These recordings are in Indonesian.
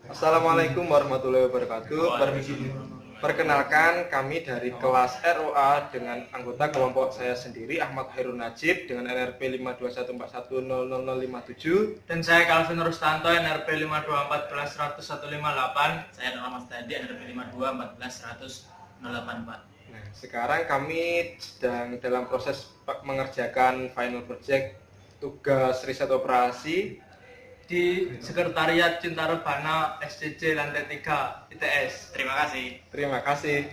Assalamualaikum warahmatullahi wabarakatuh. Perkenalkan, kami dari kelas ROA dengan anggota kelompok saya sendiri Ahmad Khairun Najib dengan NRP 521410057. Dan saya Calvin Rustanto NRP 524111058. Saya Nur Mas Tadi NRP 524111084. Nah, sekarang kami sedang dalam proses mengerjakan final project tugas riset operasi di Sekretariat Cinta Rebana SCC lantai 3 ITS. Terima kasih. Terima kasih.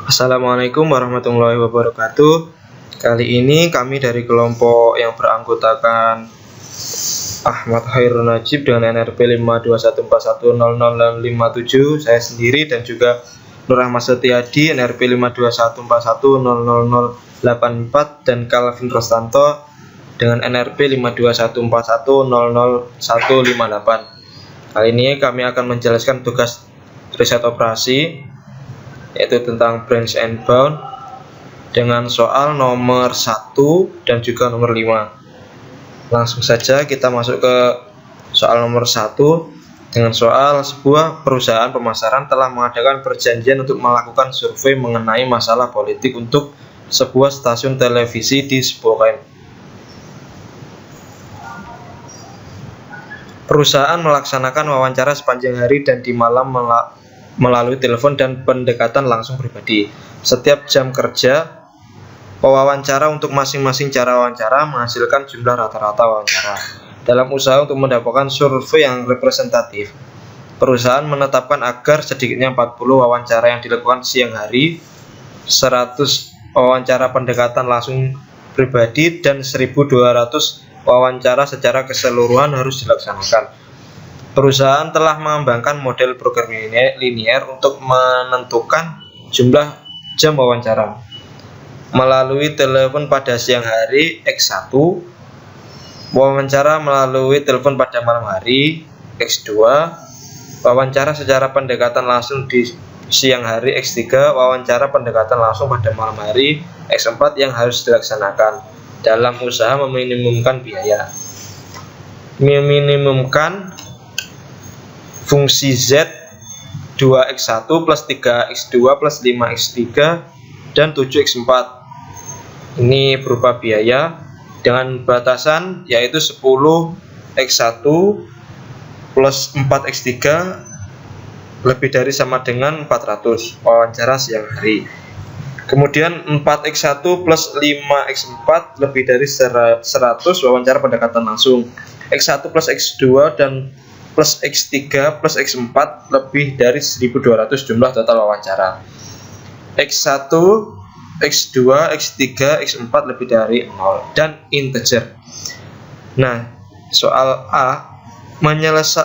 Assalamualaikum warahmatullahi wabarakatuh. Kali ini kami dari kelompok yang beranggotakan Ahmad Khairun Najib dengan NRP 521410057, saya sendiri, dan juga Nur Ahmad Setiadi NRP 521410084 dan Calvin Rustanto dengan NRP 521410058. Kali ini kami akan menjelaskan tugas riset operasi, yaitu tentang branch and bound, dengan soal nomor 1 dan juga nomor 5. Langsung saja kita masuk ke soal nomor 1 dengan soal sebuah perusahaan pemasaran telah mengadakan perjanjian untuk melakukan survei mengenai masalah politik untuk sebuah stasiun televisi di Spokane. Perusahaan melaksanakan wawancara sepanjang hari dan di malam melalui telepon dan pendekatan langsung pribadi. Setiap jam kerja pewawancara untuk masing-masing cara wawancara menghasilkan jumlah rata-rata wawancara. Dalam usaha untuk mendapatkan survei yang representatif, perusahaan menetapkan agar sedikitnya 40 wawancara yang dilakukan siang hari, 100 wawancara pendekatan langsung pribadi, dan 1.200 wawancara secara keseluruhan harus dilaksanakan. Perusahaan telah mengembangkan model program linier untuk menentukan jumlah jam wawancara. Melalui telepon pada siang hari X1, wawancara melalui telepon pada malam hari X2, wawancara secara pendekatan langsung di siang hari X3, wawancara pendekatan langsung pada malam hari X4 yang harus dilaksanakan dalam usaha meminimumkan biaya. Meminimumkan fungsi Z 2x1 plus 3x2 plus 5x3 dan 7x4. Ini berupa biaya dengan batasan yaitu 10x1 plus 4x3 lebih dari sama dengan 400 wawancara siang hari. Kemudian 4x1 plus 5x4 lebih dari 100 wawancara pendekatan langsung. X1 plus x2 dan plus x3 plus x4 lebih dari 1.200 jumlah total wawancara. X1, x2, x3, x4 lebih dari 0 dan integer. Nah, soal A,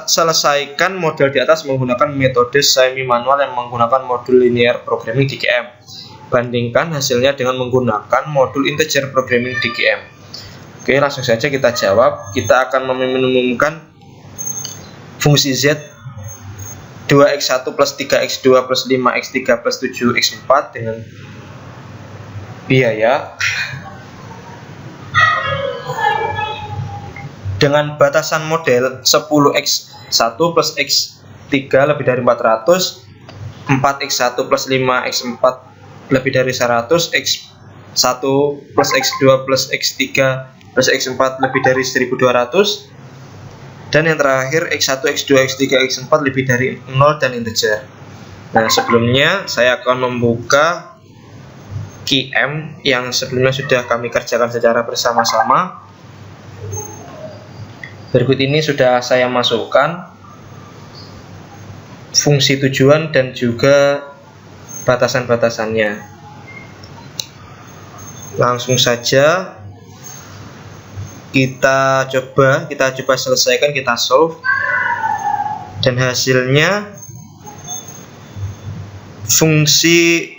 selesaikan model di atas menggunakan metode semi manual yang menggunakan modul linear programming DGM. Bandingkan hasilnya dengan menggunakan modul integer programming DGM. Oke, langsung saja kita jawab. Kita akan meminimumkan fungsi Z 2x1 plus 3x2 plus 5x3 plus 7x4 dengan biaya dengan batasan model 10x1 plus x3 lebih dari 400, 4x1 plus 5x4 lebih dari 100, x1 plus x2 plus x3 plus x4 lebih dari 1.200, dan yang terakhir x1, x2, x3, x4 lebih dari 0 dan integer. Nah, sebelumnya saya akan membuka QM yang sebelumnya sudah kami kerjakan secara bersama-sama. Berikut ini sudah saya masukkan fungsi tujuan dan juga batasan-batasannya. Langsung saja kita coba selesaikan, kita solve, dan hasilnya fungsi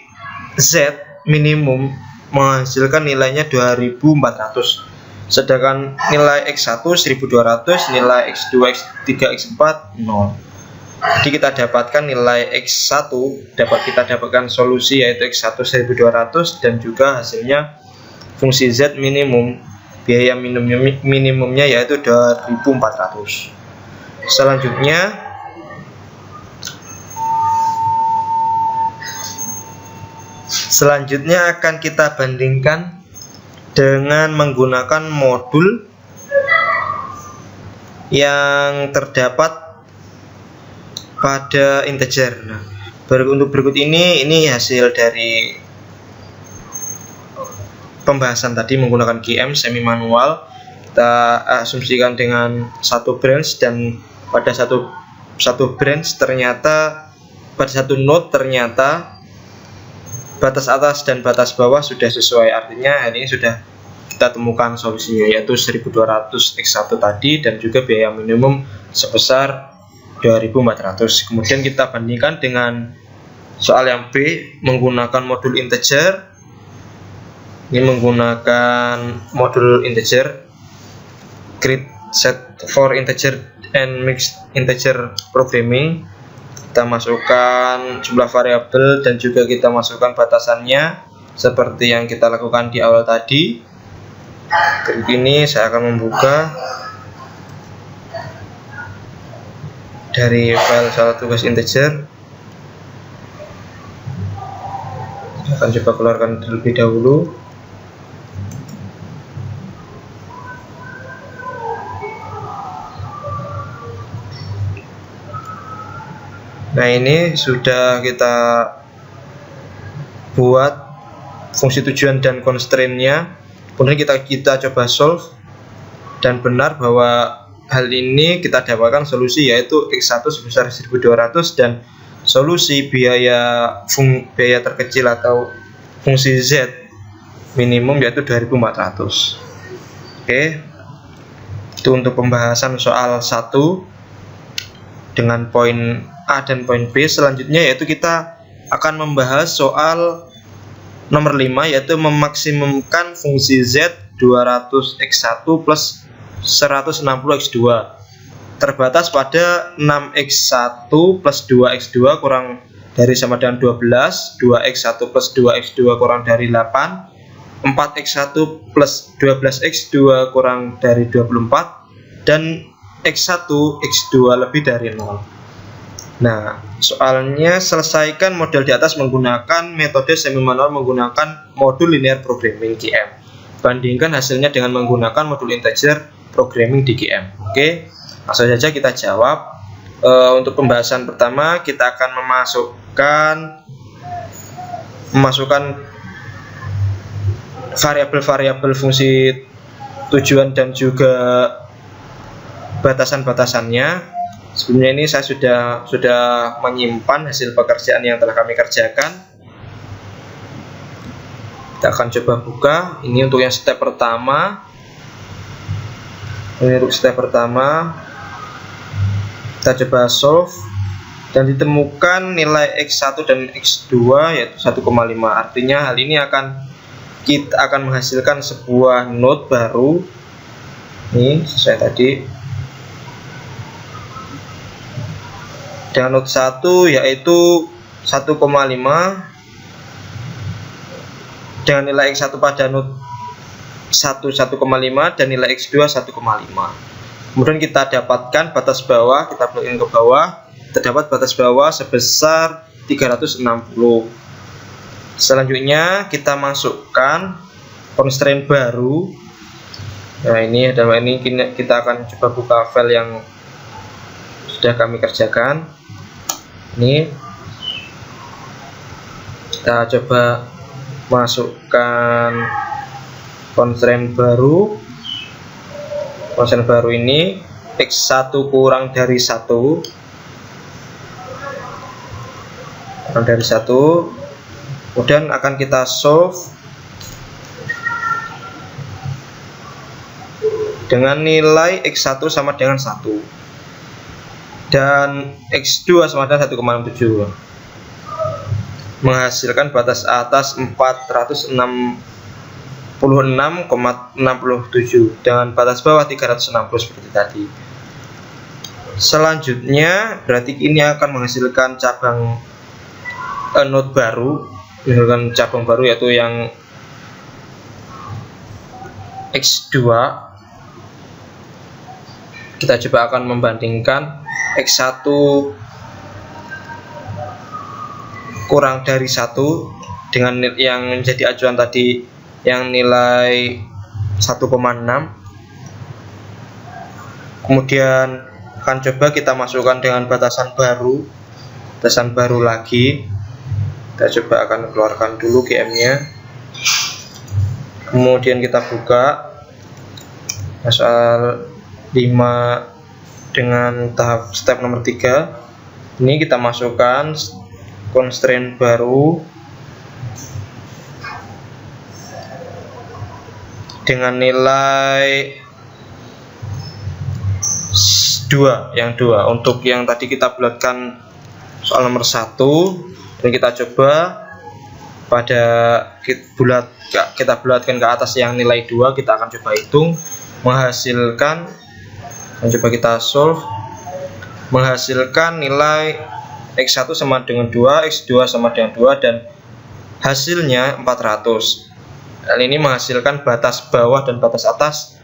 Z minimum menghasilkan nilainya 2400, sedangkan nilai X1 1200, nilai X2, X3, X4 0. Jadi kita dapatkan nilai X1, kita dapatkan solusi yaitu X1 1200 dan juga hasilnya fungsi Z minimum, biaya minimumnya yaitu 2400. Selanjutnya Selanjutnya akan kita bandingkan dengan menggunakan modul yang terdapat pada integer. Nah, untuk berikut ini hasil dari pembahasan tadi menggunakan QM semi manual. Kita asumsikan dengan satu branch, dan pada satu branch ternyata pada satu node ternyata batas atas dan batas bawah sudah sesuai. Artinya hal ini sudah kita temukan solusinya, yaitu 1200 X1 tadi dan juga biaya minimum sebesar 2400. Kemudian kita bandingkan dengan soal yang B menggunakan modul integer. Ini menggunakan modul integer, create set for integer and mixed integer programming. Kita masukkan jumlah variabel dan juga kita masukkan batasannya seperti yang kita lakukan di awal tadi. Kali ini saya akan membuka dari file salah tugas integer. Saya akan coba keluarkan terlebih dahulu. Nah, ini sudah kita buat fungsi tujuan dan constraint-nya. Kemudian kita coba solve, dan benar bahwa hal ini kita dapatkan solusi, yaitu X1 sebesar 1200 dan solusi biaya terkecil atau fungsi Z minimum yaitu 2400. Oke. Itu untuk pembahasan soal 1 dengan poin A dan poin B. Selanjutnya yaitu kita akan membahas soal nomor 5, yaitu memaksimumkan fungsi Z 200x1 plus 160x2 terbatas pada 6x1 plus 2x2 kurang dari sama dengan 12, 2x1 plus 2x2 kurang dari 8, 4x1 plus 12x2 kurang dari 24, dan x1, x2 lebih dari 0. Nah, soalnya selesaikan model di atas menggunakan metode semi manual menggunakan modul linear programming QM. Bandingkan hasilnya dengan menggunakan modul integer programming di QM. Oke, langsung saja kita jawab. Untuk pembahasan pertama kita akan memasukkan variabel-variabel fungsi tujuan dan juga batasan-batasannya. Sebelumnya ini saya sudah menyimpan hasil pekerjaan yang telah kami kerjakan. Kita akan coba buka. Ini untuk yang step pertama. Kita coba solve dan ditemukan nilai X1 dan X2 yaitu 1,5. Artinya hal ini kita akan menghasilkan sebuah node baru. Ini sesuai tadi. Dengan node 1 yaitu 1,5 dengan nilai X1 pada node 1 1,5 dan nilai X2 1,5. Kemudian kita dapatkan batas bawah, kita plugin ke bawah, terdapat batas bawah sebesar 360. Selanjutnya kita masukkan constraint baru. Nah, ini kita akan coba buka file yang sudah kami kerjakan. Ini kita coba masukkan constraint baru. Constraint baru ini X1 kurang dari 1 kemudian akan kita solve dengan nilai X1 sama dengan 1 dan X2 sama dengan 1,67, menghasilkan batas atas 466,67 dengan batas bawah 360 seperti tadi. Selanjutnya berarti ini akan menghasilkan cabang node baru, menghasilkan cabang baru yaitu yang X2. Kita coba akan membandingkan X1 kurang dari 1 dengan yang menjadi acuan tadi yang nilai 1,6. Kemudian akan coba kita masukkan dengan batasan baru lagi. Kita coba akan keluarkan dulu GM-nya. Kemudian kita buka soal 5 dengan tahap step nomor 3. Ini kita masukkan constraint baru dengan nilai 2, yang 2. Untuk yang tadi kita bulatkan soal nomor 1, dan kita coba pada kita bulatkan ke atas yang nilai 2, kita akan coba hitung menghasilkan, dan coba kita solve, menghasilkan nilai X1 sama dengan 2, X2 sama dengan 2, dan hasilnya 400. Hal ini menghasilkan batas bawah dan batas atas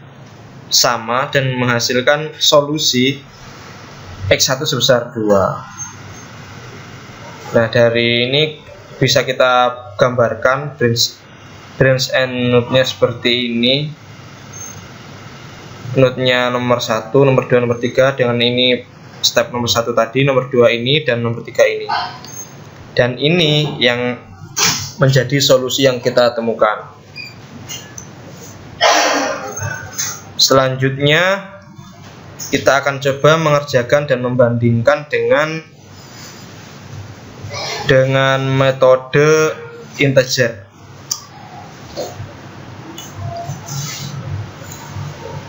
sama dan menghasilkan solusi X1 sebesar 2. Nah, dari ini bisa kita gambarkan branch and node-nya seperti ini. Node-nya nomor 1, nomor 2, nomor 3, dengan ini step nomor 1 tadi, nomor 2 ini, dan nomor 3 ini. Dan ini yang menjadi solusi yang kita temukan. Selanjutnya kita akan coba mengerjakan dan membandingkan dengan metode integer.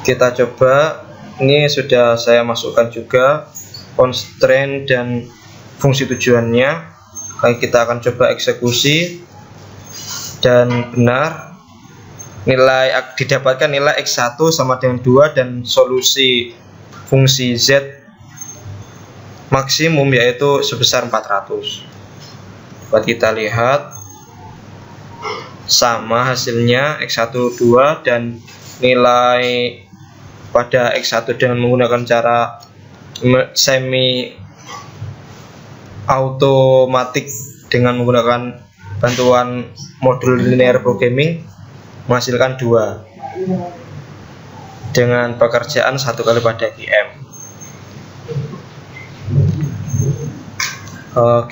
Kita coba, ini sudah saya masukkan juga constraint dan fungsi tujuannya. Kita akan coba eksekusi, dan benar, didapatkan nilai X1 sama dengan 2 dan solusi fungsi Z maksimum yaitu sebesar 400. Buat kita lihat, sama hasilnya X1 2, dan nilai pada X1 dengan menggunakan cara semi automatik dengan menggunakan bantuan modul linear programming menghasilkan 2 dengan pekerjaan 1 kali pada GM.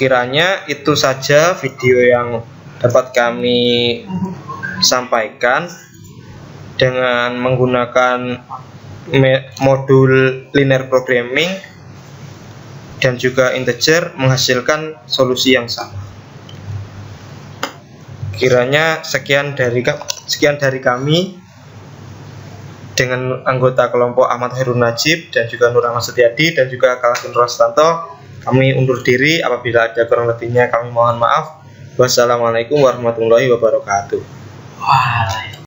Kiranya itu saja video yang dapat kami sampaikan dengan menggunakan modul linear programming dan juga integer menghasilkan solusi yang sama. Kiranya sekian dari kami dengan anggota kelompok Ahmad Khairun Najib dan juga Nur Ahmad Setiadi dan juga Kalasin Rostanto. Kami undur diri, apabila ada kurang lebihnya kami mohon maaf. Wassalamualaikum warahmatullahi wabarakatuh.